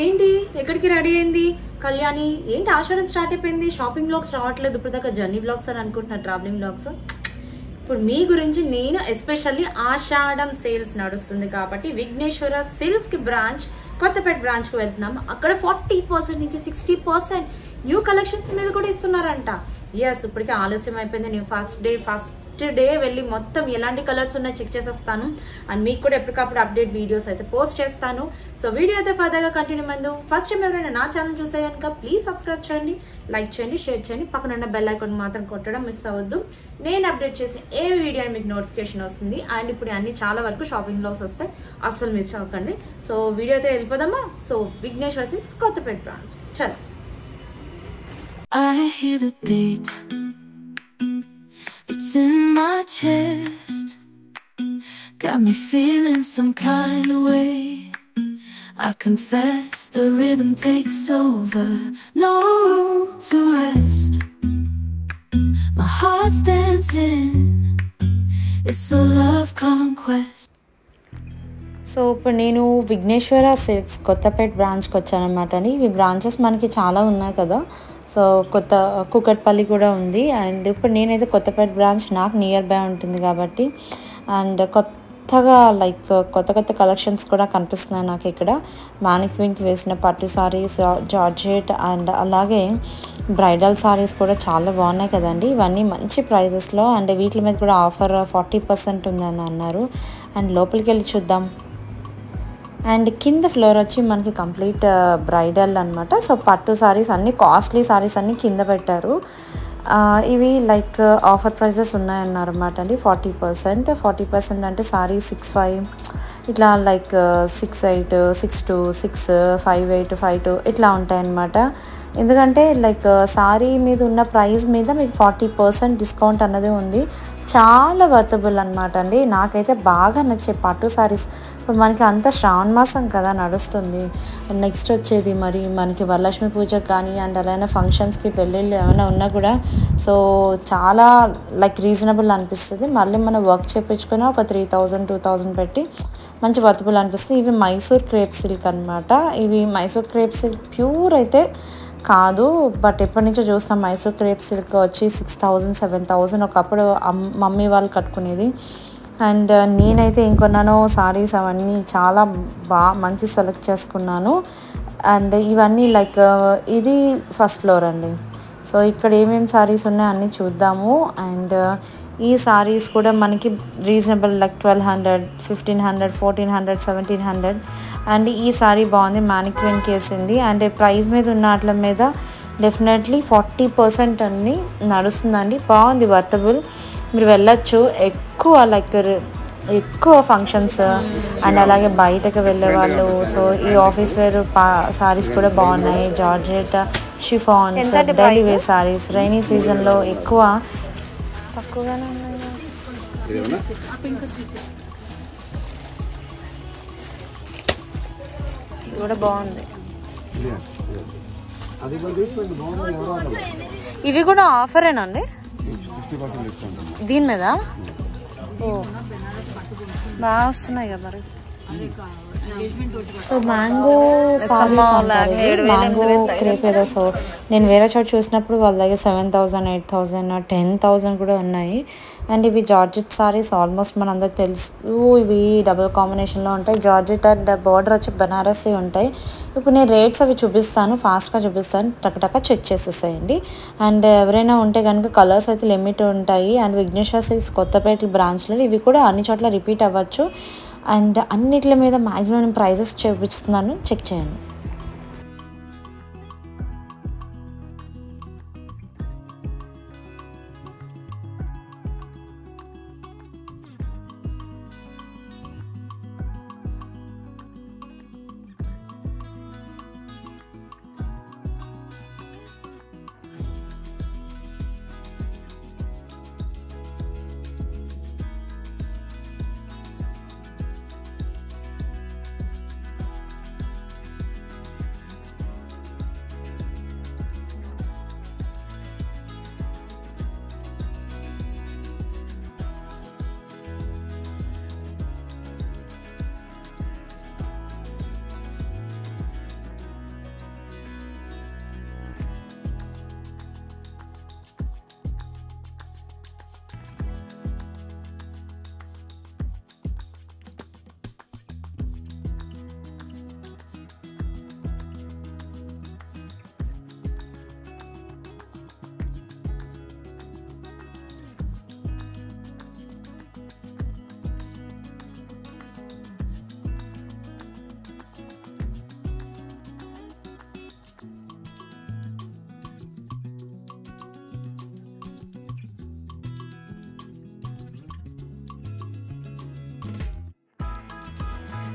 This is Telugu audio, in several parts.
ఏంటి ఎక్కడికి రెడీ అయింది కళ్యాణి? ఏంటి ఆషాఢం స్టార్ట్ అయిపోయింది, షాపింగ్ వ్లాగ్స్ రావట్లేదు ఇప్పుడు దాకా, జర్నీ వ్లాగ్స్ అని అనుకుంటున్నారు, ట్రావెలింగ్ వ్లాగ్స్. ఇప్పుడు మీ గురించి నేను ఎస్పెషల్లీ ఆషాఢం సేల్స్ నడుస్తుంది కాబట్టి విఘ్నేశ్వర సిల్క్స్ కి బ్రాంచ్, కొత్తపేట బ్రాంచ్ కి వెళ్తున్నాం. అక్కడ 40% నుంచి 60% న్యూ కలెక్షన్స్ మీద కూడా ఇస్తున్నారంట. ఎస్, ఇప్పటికే ఆలస్యం అయిపోయింది. నేను ఫస్ట్ డే వెళ్ళి మొత్తం ఎలాంటి కలర్స్ ఉన్నాయో చెక్ చేసేస్తాను. అండ్ మీకు కూడా ఎప్పటికప్పుడు అప్డేట్ వీడియోస్ అయితే పోస్ట్ చేస్తాను. సో వీడియో అయితే ఫర్దర్గా కంటిన్యూ ముందు ఫస్ట్ టైం ఎవరైనా నా ఛానల్ చూసే కనుక ప్లీజ్ సబ్స్క్రైబ్ చేయండి, లైక్ చేయండి, షేర్ చేయండి. పక్కన బెల్ ఐకాన్ మాత్రం కొట్టడం మిస్ అవ్వద్దు. నేను అప్డేట్ చేసిన ఏ వీడియో మీకు నోటిఫికేషన్ వస్తుంది. అండ్ ఇప్పుడు అన్ని చాలా వరకు షాపింగ్ బ్లాగ్స్ వస్తాయి, అస్సలు మిస్ అవ్వకండి. సో వీడియో అయితే వెళ్ళిపోదామా? So Vighneshwara silks Kothapet branch. చలో. I hear the beat, it's in my chest, got me feeling some kind of way. I confess the rhythm takes over, no room to rest. My heart's dancing, it's a love conquest. So ఇప్పుడు నేను విఘ్నేశ్వర సిల్క్స్ కొత్తపేట బ్రాంచ్కి వచ్చానమాట అండి. ఇవి బ్రాంచెస్ మనకి చాలా ఉన్నాయి కదా. సో కూకట్పల్లి కూడా ఉంది. అండ్ ఇప్పుడు నేనైతే కొత్తపేట బ్రాంచ్ నాకు నియర్ బై ఉంటుంది కాబట్టి, అండ్ కొత్తగా కొత్త కలెక్షన్స్ కూడా కనిపిస్తున్నాయి నాకు ఇక్కడ. మానిక్విన్కి వేసిన పట్టు సారీస్, జార్జెట్ అండ్ అలాగే బ్రైడల్ సారీస్ కూడా చాలా బాగున్నాయి కదండి. ఇవన్నీ మంచి ప్రైజెస్లో, అండ్ వీటి మీద కూడా ఆఫర్ 40% ఉందని అన్నారు. అండ్ లోపలికి వెళ్ళి చూద్దాం. అండ్ కింద ఫ్లోర్ వచ్చి మనకి కంప్లీట్ బ్రైడల్ అనమాట. సో పట్టు సారీస్ అన్నీ, కాస్ట్లీ సారీస్ అన్నీ కింద పెట్టారు. ఇవి ఆఫర్ ప్రైజెస్ ఉన్నాయన్నారు అనమాట అండి. 40% అంటే సారీ 65 ఇట్లా 68, 62, 6, 58, 52 ఇట్లా ఉంటాయన్నమాట. ఎందుకంటే సారీ మీద ఉన్న ప్రైస్ మీద మీకు 40% డిస్కౌంట్ అన్నది ఉంది. చాలా వర్తబుల్ అనమాట అండి. నాకైతే బాగా నచ్చే పట్టు సారీస్. ఇప్పుడు మనకి అంతా శ్రావణ మాసం కదా నడుస్తుంది. నెక్స్ట్ వచ్చేది మరి మనకి వరలక్ష్మి పూజకు కానీ, అండ్ అలానే ఫంక్షన్స్కి పెళ్ళిళ్ళు ఏమైనా ఉన్నా కూడా సో చాలా రీజనబుల్ అనిపిస్తుంది. మళ్ళీ మనం వర్క్ చేయించుకుని ఒక 3000, 2000 పెట్టి మంచి వర్తబుల్ అనిపిస్తుంది. ఇవి మైసూర్ క్రేప్ సిల్క్ అనమాట. ఇవి మైసూర్ క్రేప్ సిల్క్ ప్యూర్ అయితే కాదు, బట్ ఎప్పటి నుంచో చూస్తాం. మైసూర్ క్రేప్ సిల్క్ వచ్చి 6000, 7000 ఒకప్పుడు మమ్మీ వాళ్ళు కట్టుకునేది. అండ్ నేనైతే ఏం కొన్నానో సారీస్ అవన్నీ చాలా మంచి సెలెక్ట్ చేసుకున్నాను. అండ్ ఇవన్నీ ఇది ఫస్ట్ ఫ్లోర్ అండి. సో ఇక్కడ ఏమేమి సారీస్ ఉన్నాయో అన్నీ చూద్దాము. అండ్ ఈ సారీస్ కూడా మనకి రీజనబుల్ 1200, 1500, 1400, 1700. అండ్ ఈ సారీ బాగుంది, మానిక్విన్కి వేసింది. అండ్ ప్రైస్ మీద ఉన్న వాటి మీద డెఫినెట్లీ 40% అన్ని నడుస్తుందండి. బాగుంది, వర్తబుల్, మీరు వెళ్ళొచ్చు. ఎక్కువ ఫంక్షన్స్ అండ్ అలాగే బయటకు వెళ్ళే వాళ్ళు. సో ఈ ఆఫీస్ వేర్ సారీస్ కూడా బాగున్నాయి. Georgette, chiffons, daily wear saris rainy సీజన్లో ఎక్కువ తక్కువగానే ఉన్నాయి. కూడా బాగుంది. ఇవి కూడా ఆఫరేనండి దీని మీద? ఓ బాగా వస్తున్నాయి కదా మరి. సో మ్యాంగో సారీస్ అంటారు, మ్యాంగో క్రేప్ ఏదో. సో నేను వేరే చోట చూసినప్పుడు వాళ్ళ దగ్గర 7000, 8000, 10,000 కూడా ఉన్నాయి. అండ్ ఇవి జార్జెట్ సారీస్. ఆల్మోస్ట్ మనందరికి తెలుసు ఇవి డబుల్ కాంబినేషన్లో ఉంటాయి. జార్జెట్ అండ్ బార్డర్ వచ్చి బనారసి ఉంటాయి. ఇప్పుడు నేను రేట్స్ అవి చూపిస్తాను, ఫాస్ట్గా చూపిస్తాను, టక్ చెక్ చేసేసేయండి. అండ్ ఎవరైనా ఉంటే కనుక కలర్స్ అయితే లిమిట్ ఉంటాయి. అండ్ విఘ్నేశ్వర సిల్క్స్ కొత్తపేట బ్రాంచ్లో ఇవి కూడా అన్ని చోట్ల రిపీట్ అవ్వచ్చు. అండ్ అన్నిటి మీద మ్యాక్సిమం ప్రైజెస్ చూపిస్తున్నాను, చెక్ చేయండి.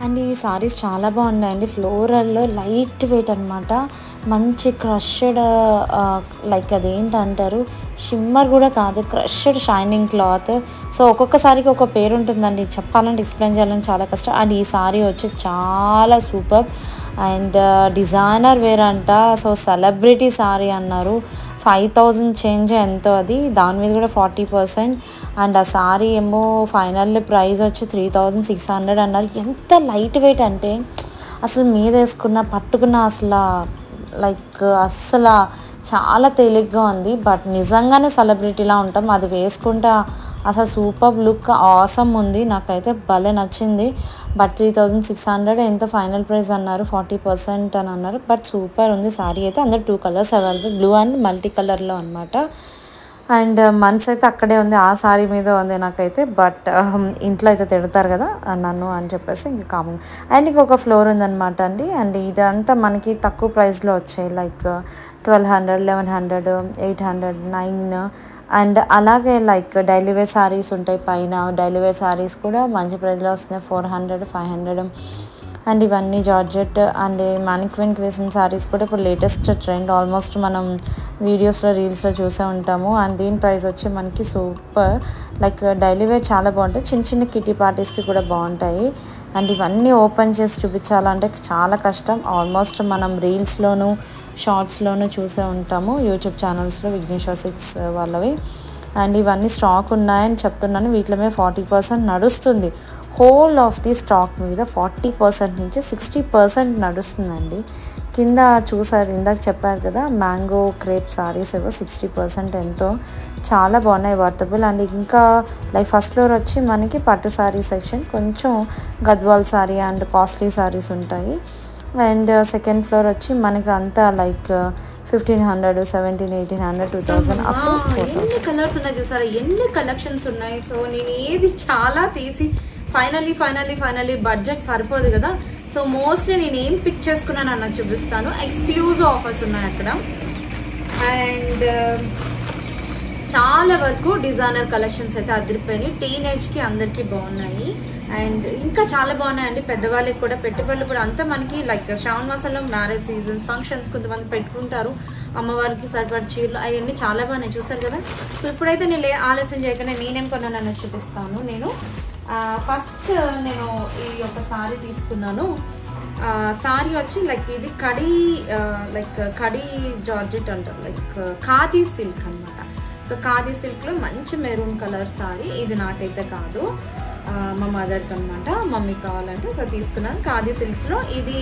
అండ్ ఈ సారీస్ చాలా బాగున్నాయండి. ఫ్లోరల్లో లైట్ వెయిట్ అనమాట, మంచి క్రష్డ్ లైక్ అదేంటంటారు షిమ్మర్ కూడా కాదు, క్రష్డ్ షైనింగ్ క్లాత్. సో ఒక్కొక్క సారీకి ఒక పేరు ఉంటుందండి, చెప్పాలంటే ఎక్స్ప్లెయిన్ చేయాలని చాలా కష్టం. అండ్ ఈ సారీ వచ్చి చాలా సూపర్ అండ్ డిజైనర్ వేర్ అంట. సో సెలబ్రిటీ సారీ అన్నారు, 5000 చేంజ్ ఎంతో అది, దాని మీద కూడా 40%. అండ్ ఆ సారీ ఏమో ఫైనల్ ప్రైస్ వచ్చి 3600 అన్నారు. ఎంత లైట్ వెయిట్ అంటే అసలు మీద వేసుకున్న పట్టుకున్న అసలు లైక్ అస్సలు చాలా తేలిగ్గా ఉంది. బట్ నిజంగానే సెలబ్రిటీలా ఉంటాం, అది వేసుకుంటే అసలు సూపర్ లుక్ ఆసమ్ ఉంది, నాకైతే భలే నచ్చింది. బట్ 3600 ఎంత ఫైనల్ ప్రైస్ అన్నారు, 40% అని అన్నారు. బట్ సూపర్ ఉంది సారీ అయితే. అందరు 2 colours available, blue and multi కలర్లో అనమాట. అండ్ మనసు అయితే అక్కడే ఉంది, ఆ సారీ మీద ఉంది నాకైతే. బట్ ఇంట్లో అయితే తిడతారు కదా నన్ను అని చెప్పేసి ఇంక కామన్. అండ్ ఇంకొక ఫ్లోర్ ఉందన్నమాట అండి. అండ్ ఇదంతా మనకి తక్కువ ప్రైస్లో వచ్చాయి, లైక్ 1200, 1100, 800, 9. అండ్ అలాగే లైక్ డైలీ వేర్ సారీస్ ఉంటాయి పైన, డైలీ వేర్ సారీస్ కూడా మంచి ప్రైస్లో వస్తున్నాయి, 400, 500. అండ్ ఇవన్నీ జార్జెట్ అండ్ మానిక్విన్కి వేసిన సారీస్ కూడా ఇప్పుడు లేటెస్ట్ ట్రెండ్, ఆల్మోస్ట్ మనం వీడియోస్లో రీల్స్లో చూసే ఉంటాము. అండ్ దీని ప్రైస్ వచ్చి మనకి సూపర్, లైక్ డైలీ వేర్ చాలా బాగుంటాయి, చిన్న చిన్న కిటీ పార్టీస్కి కూడా బాగుంటాయి. అండ్ ఇవన్నీ ఓపెన్ చేసి చూపించాలంటే చాలా కష్టం, ఆల్మోస్ట్ మనం రీల్స్లోను షార్ట్స్లోనూ చూసే ఉంటాము, యూట్యూబ్ ఛానల్స్లో విఘ్నేశ్వర్ సిల్క్స్ వాళ్ళవి. అండ్ ఇవన్నీ స్టాక్ ఉన్నాయని చెప్తున్నాను, వీటిలో మీద 40% నడుస్తుంది. హోల్ ఆఫ్ ది స్టాక్ మీద 40% నుంచి 60% నడుస్తుందండి. కింద చూసారు, ఇందాక చెప్పారు కదా మ్యాంగో క్రేప్ సారీస్ ఏవో 60% ఎంతో, చాలా బాగున్నాయి, వర్తబుల్. అండ్ ఇంకా లైక్ ఫస్ట్ ఫ్లోర్ వచ్చి మనకి పట్టు సారీ సెక్షన్, కొంచెం గద్వాల్ సారీ అండ్ కాస్ట్లీ సారీస్ ఉంటాయి. అండ్ సెకండ్ ఫ్లోర్ వచ్చి మనకి అంతా లైక్ 1500, 1700, 1800, 2000 అప్ టు 4000. ఎన్ని కలర్స్ ఉన్నాయి చూసారా, ఎన్ని కలెక్షన్స్ ఉన్నాయి. సో నేను ఏది చాలా తీసి ఫైనల్లీ బడ్జెట్ సరిపోదు కదా. సో మోస్ట్లీ నేను ఏం పిక్ చేసుకున్నాను అన్నది చూపిస్తాను. ఎక్స్క్లూజివ్ ఆఫర్స్ ఉన్నాయి అక్కడ. అండ్ చాలా వరకు డిజైనర్ కలెక్షన్స్ అయితే అదిరిపోయినాయి, టీనేజ్కి అందరికీ బాగున్నాయి. అండ్ ఇంకా చాలా బాగున్నాయండి, పెద్దవాళ్ళకి కూడా, పెట్టుబడులు కూడా. అంతా మనకి లైక్ శ్రావణ మాసంలో మ్యారేజ్ సీజన్స్, ఫంక్షన్స్ కొంతమంది పెట్టుకుంటారు, అమ్మవారికి సరిపడ చీరలు అవన్నీ చాలా బాగున్నాయి, చూసారు కదా. సో ఇప్పుడైతే నేను ఆలస్యం చేయకుండా నేనేం కొన్నాను అన్నది చూపిస్తాను. నేను ఫస్ట్ నేను ఈ ఒక సారీ తీసుకున్నాను. సారీ వచ్చి లైక్ ఇది కడీ జార్జెట్ అంటారు, లైక్ ఖాదీ సిల్క్ అనమాట. సో ఖాదీ సిల్క్లో మంచి మెరూన్ కలర్ సారీ, ఇది నాకైతే కాదు మా మదర్కి అనమాట, మమ్మీకి కావాలంటే. సో తీసుకున్నాను ఖాదీ సిల్క్స్లో. ఇది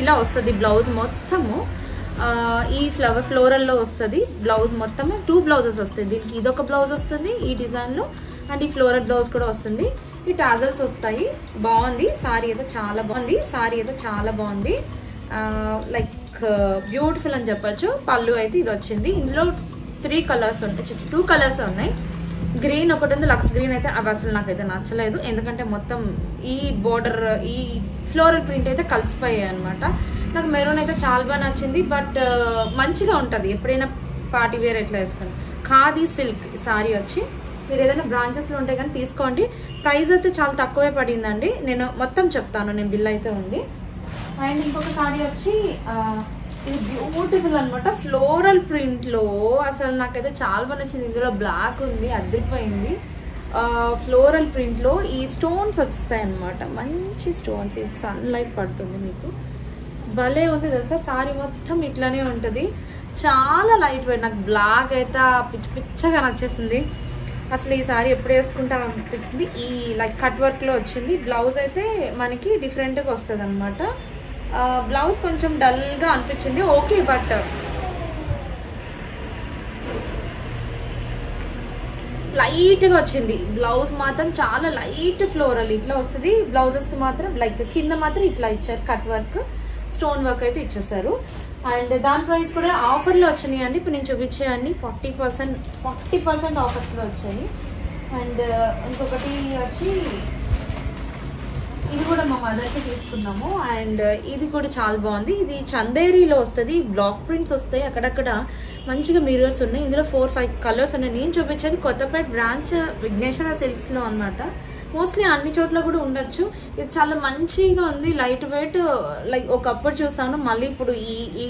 ఇలా వస్తుంది బ్లౌజ్ మొత్తము, ఈ ఫ్లోరల్లో వస్తుంది బ్లౌజ్ మొత్తము. 2 బ్లౌజెస్ వస్తాయి దీనికి, ఇదొక బ్లౌజ్ వస్తుంది ఈ డిజైన్లో, అండ్ ఈ ఫ్లోరల్ బ్లౌజ్ కూడా వస్తుంది. ఈ టాజల్స్ వస్తాయి, బాగుంది సారీ అయితే, చాలా బాగుంది. లైక్ బ్యూటిఫుల్ అని చెప్పచ్చు. పళ్ళు అయితే ఇది వచ్చింది, ఇందులో 3 కలర్స్ ఉంటాయి, 2 కలర్స్ ఉన్నాయి. గ్రీన్ ఒకటి ఉంది, లక్స్ గ్రీన్ అయితే అవి అసలు నాకైతే నచ్చలేదు, ఎందుకంటే మొత్తం ఈ బోర్డర్ ఈ ఫ్లోరల్ ప్రింట్ అయితే కలిసిపోయాయి అనమాట. నాకు మెరూన్ అయితే చాలా బాగా నచ్చింది, బట్ మంచిగా ఉంటుంది ఎప్పుడైనా పార్టీ వేర్ ఎట్లా వేసుకొని. ఖాదీ సిల్క్ సారీ వచ్చి మీరు ఏదైనా బ్రాంచెస్లో ఉంటే కానీ తీసుకోండి. ప్రైస్ అయితే చాలా తక్కువే పడిందండి, నేను మొత్తం చెప్తాను, నేను బిల్ అయితే ఉంది. అండ్ ఇంకొక సారీ వచ్చి ఇది బ్యూటిఫుల్ అనమాట, ఫ్లోరల్ ప్రింట్లో, అసలు నాకైతే చాలా బాగా నచ్చింది. ఇందులో బ్లాక్ ఉంది, అదిరిపోయింది. ఫ్లోరల్ ప్రింట్లో ఈ స్టోన్స్ వస్తాయి అనమాట, మంచి స్టోన్స్, ఇది సన్ లైట్ పడుతుంది మీకు, భలే ఉంది తెలుసా. సారీ మొత్తం ఇట్లానే ఉంటుంది, చాలా లైట్ వెయిట్. నాకు బ్లాక్ అయితే పిచ్చగా నచ్చేసింది అసలు. ఈ సారీ ఎప్పుడు వేసుకుంటా అనిపిస్తుంది. ఈ లైక్ కట్ వర్క్లో వచ్చింది. బ్లౌజ్ అయితే మనకి డిఫరెంట్గా వస్తుంది అనమాట. బ్లౌజ్ కొంచెం డల్గా అనిపించింది, ఓకే, బట్ లైట్గా వచ్చింది. బ్లౌజ్ మాత్రం చాలా లైట్ ఫ్లోరల్ ఇట్లా వస్తుంది. బ్లౌజెస్కి మాత్రం లైక్ కింద మాత్రం ఇట్లా ఇచ్చారు, కట్ వర్క్, స్టోన్ వర్క్ అయితే ఇచ్చేసారు. అండ్ దాని ప్రైస్ కూడా ఆఫర్లో వచ్చినాయి అండి. ఇప్పుడు నేను చూపించే అన్ని 40% ఆఫర్స్లో వచ్చాయి. అండ్ ఇంకొకటి వచ్చి ఇది కూడా మా మదర్కి తీసుకున్నాము. అండ్ ఇది కూడా చాలా బాగుంది. ఇది చందేరీలో వస్తుంది, బ్లాక్ ప్రింట్స్ వస్తాయి, అక్కడక్కడ మంచిగా మిర్రర్స్ ఉన్నాయి. ఇందులో 4-5 కలర్స్ ఉన్నాయి. నేను చూపించేది కొత్తపేట బ్రాంచ్ విఘ్నేశ్వర సిల్క్స్లో అనమాట. మోస్ట్లీ అన్ని చోట్ల కూడా ఉండొచ్చు. ఇది చాలా మంచిగా ఉంది, లైట్ వెయిట్. లైక్ ఒకప్పుడు చూసాను, మళ్ళీ ఇప్పుడు ఈ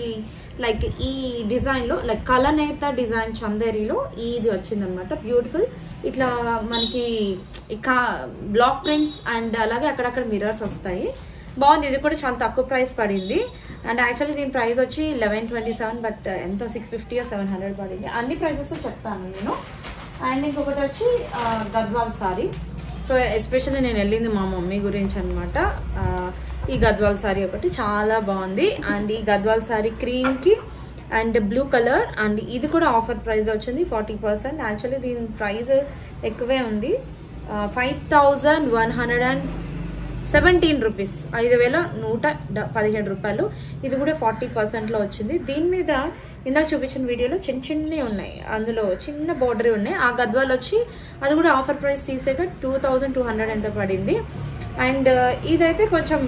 లైక్ ఈ డిజైన్లో లైక్ కలనేత డిజైన్ చందేరిలో ఇది వచ్చిందనమాట. బ్యూటిఫుల్. ఇట్లా మనకి బ్లాక్ ప్రింట్స్ అండ్ అలాగే అక్కడక్కడ మిర్రర్స్ వస్తాయి. బాగుంది. ఇది కూడా చాలా తక్కువ ప్రైస్ పడింది. అండ్ యాక్చువల్లీ దీని ప్రైస్ వచ్చి 1127, బట్ ఎంతో 650 or 700 పడింది. అన్ని ప్రైజెస్ చెప్తాను నేను. అండ్ ఇంకొకటి వచ్చి గద్వాల్ సారీ. సో ఎస్పెషల్లీ నేను వెళ్ళింది మా మమ్మీ గురించి అనమాట. ఈ గద్వాల్ సారీ ఒకటి చాలా బాగుంది. అండ్ ఈ గద్వాల్ సారీ క్రీమ్కి అండ్ బ్లూ కలర్. అండ్ ఇది కూడా ఆఫర్ ప్రైస్లో వచ్చింది 40%. యాక్చువల్లీ దీని ప్రైస్ ఎక్కువే ఉంది, 5117 రూపీస్, 5117 రూపాయలు. ఇది కూడా 40%లో వచ్చింది. దీని మీద ఇందాక చూపించిన వీడియోలో చిన్నవి ఉన్నాయి, అందులో చిన్న బోర్డర్ ఉన్నాయి. ఆ గద్వాలు వచ్చి అది కూడా ఆఫర్ ప్రైస్ తీసాక 2200 ఎంత పడింది. అండ్ ఇదైతే కొంచెం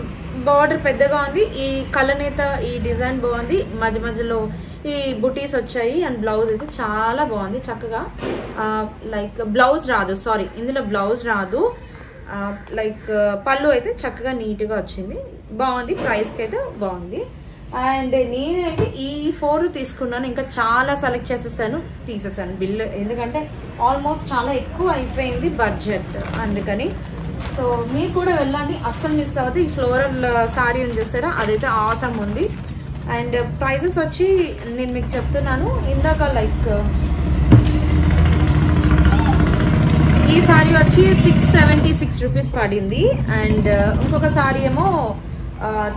బార్డర్ పెద్దగా ఉంది. ఈ కలనేత ఈ డిజైన్ బాగుంది, మధ్య మధ్యలో ఈ బుటీస్ వచ్చాయి. అండ్ బ్లౌజ్ అయితే చాలా బాగుంది చక్కగా. లైక్ బ్లౌజ్ రాదు, సారీ ఇందులో బ్లౌజ్ రాదు. లైక్ పళ్ళు అయితే చక్కగా నీట్గా వచ్చింది, బాగుంది. ప్రైస్కి అయితే బాగుంది. అండ్ నేనైతే ఈ 4 తీసుకున్నాను. ఇంకా చాలా సెలెక్ట్ తీసేసాను బిల్లు, ఎందుకంటే ఆల్మోస్ట్ చాలా ఎక్కువ అయిపోయింది బడ్జెట్, అందుకని. సో మీరు కూడా వెళ్ళండి, అస్సలు మిస్ అవ్వదు. ఈ ఫ్లోరల్ సారీ ఉంది చూసారా, అదైతే ఆసమ్ ఉంది. అండ్ ప్రైజెస్ వచ్చి నేను మీకు చెప్తున్నాను ఇందాక. లైక్ ఈ సారీ వచ్చి 676 రూపీస్ పడింది. అండ్ ఇంకొక సారీ ఏమో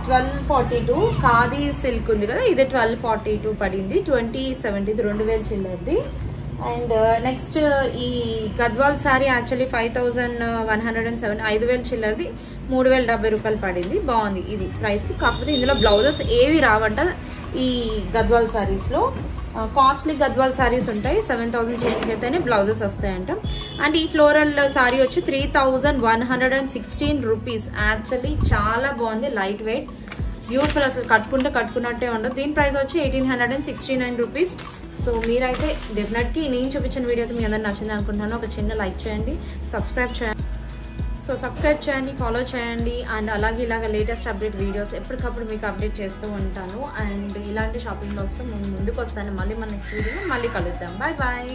1242 ఖాదీ సిల్క్ ఉంది కదా, ఇది 1242 పడింది. 2070, 2000 చిల్లర్ది. అండ్ నెక్స్ట్ ఈ గద్వాల్ సారీ యాక్చువల్లీ 5107, 5000 చిల్లర్ది, 3070 రూపాయలు పడింది. బాగుంది ఇది ప్రైస్కి. కాకపోతే ఇందులో బ్లౌజెస్ ఏవి రావంట ఈ గద్వాల్ సారీస్లో. కాస్ట్లీ గద్వాల్ సారీస్ ఉంటాయి, 7000 చేంజ్ అయితేనే బ్లౌజెస్ వస్తాయంట. అండ్ ఈ ఫ్లోరల్ సారీ వచ్చి 3116 రూపీస్. యాక్చువల్లీ చాలా బాగుంది, లైట్ వెయిట్, బ్యూటిఫుల్. అసలు కట్టుకున్నట్టే ఉండదు. దీని ప్రైస్ వచ్చి 1869 రూపీస్. సో మీరైతే డెఫినెట్లీ నేను చూపించిన వీడియో అయితే మీ అందరూ నచ్చింది అనుకుంటున్నాను. ఒక చిన్న లైక్ చేయండి, సబ్స్క్రైబ్ చేయండి, ఫాలో చేయండి. అండ్ అలాగే ఇలాగ లేటెస్ట్ అప్డేట్ వీడియోస్ ఎప్పటికప్పుడు మీకు అప్డేట్ చేస్తూ ఉంటాను. అండ్ ఇలాంటి షాపింగ్ బ్లాగ్స్ ముందుకు వస్తాను. మళ్ళీ మన నెక్స్ట్ వీడియోలో మళ్ళీ కలుద్దాం. Bye bye.